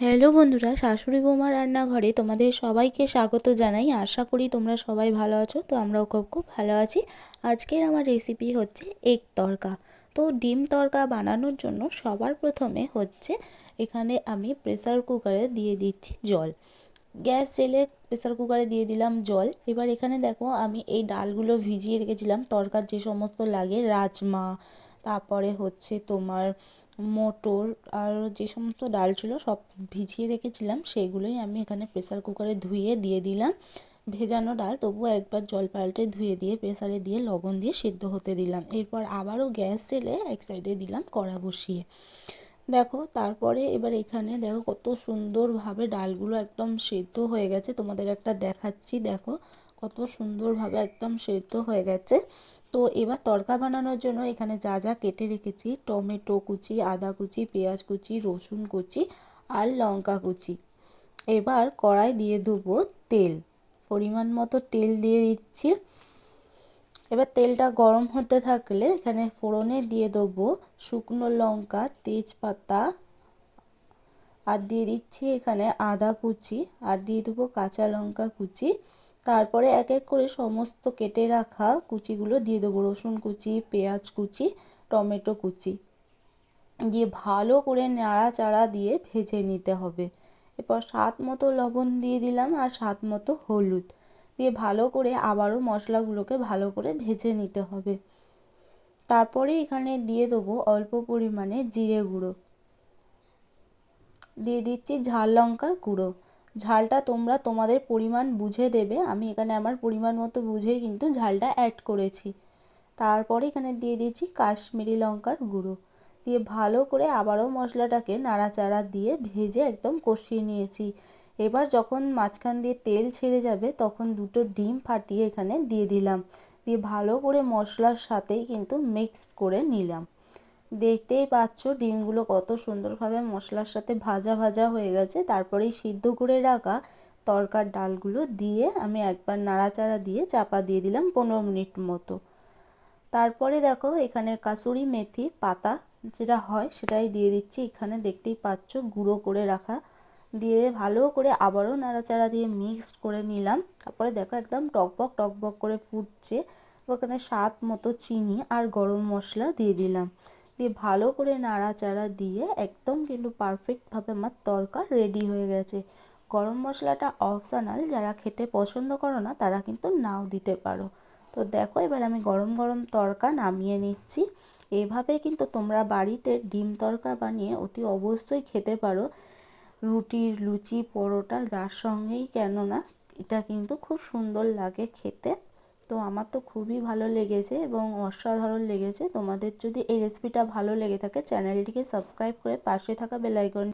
Hello বন্ধুরা, শাশুড়ি বৌমা রান্নাঘরে তোমাদের সবাইকে স্বাগত জানাই। আশা করি তোমরা সবাই ভালো আছো। তো আমরাও খুব খুব ভালো আছি। আজকের আমার রেসিপি হচ্ছে এগ তড়কা। তো ডিম তড়কা বানানোর জন্য সবার প্রথমে হচ্ছে এখানে আমি প্রেসার কুকারে দিয়ে দিচ্ছি জল। গ্যাস জেলে প্রেসার কুকারে দিয়ে দিলাম জল। এবার এখানে দেখো আমি এই ডালগুলো ভিজিয়ে রেখেছিলাম, তড়কার যে সমস্ত লাগে, রাজমা, তারপরে হচ্ছে তোমার মটর, আর যে সমস্ত ডাল ছিল সব ভিজিয়ে রেখেছিলাম, সেগুলোই আমি এখানে প্রেসার কুকারে ধুয়ে দিয়ে দিলাম। ভেজানো ডাল, তবুও একবার জল পাল্টে ধুয়ে দিয়ে প্রেসারে দিয়ে লবণ দিয়ে সিদ্ধ হতে দিলাম। এরপর আবারও গ্যাস জেলে এক সাইডে দিলাম কড়া বসিয়ে। দেখো তারপরে এবার এখানে দেখো কত সুন্দরভাবে ডালগুলো একদম সেদ্ধ হয়ে গেছে। তোমাদের একটা দেখাচ্ছি, দেখো কত সুন্দরভাবে একদম সেদ্ধ হয়ে গেছে। তো এবার তড়কা বানানোর জন্য এখানে যা যা কেটে রেখেছি, টমেটো কুচি, আদা কুচি, পেঁয়াজ কুচি, রসুন কুচি আর লঙ্কা কুচি। এবার কড়াই দিয়ে দেবো তেল, পরিমাণ মতো তেল দিয়ে দিচ্ছি। এবার তেলটা গরম হতে থাকলে এখানে ফোড়নে দিয়ে দেবো শুকনো লঙ্কা, তেজপাতা, আর দিয়ে দিচ্ছি এখানে আদা কুচি, আর দিয়ে দেবো কাঁচা লঙ্কা কুচি। তারপরে এক এক করে সমস্ত কেটে রাখা কুচিগুলো দিয়ে দেবো, রসুন কুচি, পেঁয়াজ কুচি, টমেটো কুচি দিয়ে ভালো করে নাড়াচাড়া দিয়ে ভেজে নিতে হবে। এরপর স্বাদ মতো লবণ দিয়ে দিলাম আর স্বাদ মতো হলুদ দিয়ে ভালো করে আবারও মশলাগুলোকে ভালো করে ভেজে নিতে হবে। তারপরে এখানে দিয়ে দেবো অল্প পরিমাণে জিরে গুঁড়ো, দিয়ে দিচ্ছি ঝাল লঙ্কার গুঁড়ো। ঝালটা তোমরা তোমাদের পরিমাণ বুঝে দেবে, আমি এখানে আমার পরিমাণ মতো বুঝেই কিন্তু ঝালটা অ্যাড করেছি। তারপরে এখানে দিয়ে দিচ্ছি কাশ্মীরি লঙ্কার গুঁড়ো, দিয়ে ভালো করে আবারও মশলাটাকে নাড়াচাড়া দিয়ে ভেজে একদম কষিয়ে নিয়েছি। এবার যখন মাঝখান দিয়ে তেল ছেড়ে যাবে তখন দুটো ডিম ফাটিয়ে এখানে দিয়ে দিলাম, দিয়ে ভালো করে মশলার সাথেই কিন্তু মিক্সড করে নিলাম। দেখতেই পাচ্ছ ডিমগুলো কত সুন্দরভাবে মশলার সাথে ভাজা ভাজা হয়ে গেছে। তারপরেই সিদ্ধ করে রাখা তড়কার ডালগুলো দিয়ে আমি একবার নাড়াচাড়া দিয়ে চাপা দিয়ে দিলাম 15 মিনিট মতো। তারপরে দেখো এখানে কাসুরি মেথি পাতা যেটা হয় সেটাই দিয়ে দিচ্ছি, এখানে দেখতেই পাচ্ছ গুঁড়ো করে রাখা, দিয়ে ভালো করে আবারও নাড়াচাড়া দিয়ে মিক্সড করে নিলাম। তারপরে দেখো একদম টকবক টকবক করে ফুটছে। ওখানে স্বাদ মতো চিনি আর গরম মশলা দিয়ে দিলাম, দিয়ে ভালো করে নাড়াচাড়া দিয়ে একদম কিন্তু পারফেক্টভাবে আমার তড়কা রেডি হয়ে গেছে। গরম মশলাটা অপশনাল, যারা খেতে পছন্দ করো না তারা কিন্তু নাও দিতে পারো। তো দেখো এবার আমি গরম গরম তড়কা নামিয়ে নিচ্ছি। এইভাবে কিন্তু তোমরা বাড়িতে ডিম তড়কা বানিয়ে অতি অবশ্যই খেতে পারো, রুটির, লুচি, পরোটা যার সঙ্গেই কেন না, এটা কিন্তু খুব সুন্দর লাগে খেতে। তো আমার তো খুবই ভালো লেগেছে এবং অসাধারণ লেগেছে। তোমাদের যদি এই রেসিপিটা ভালো লেগে থাকে চ্যানেলটিকে সাবস্ক্রাইব করে পাশে থাকা বেল আইকন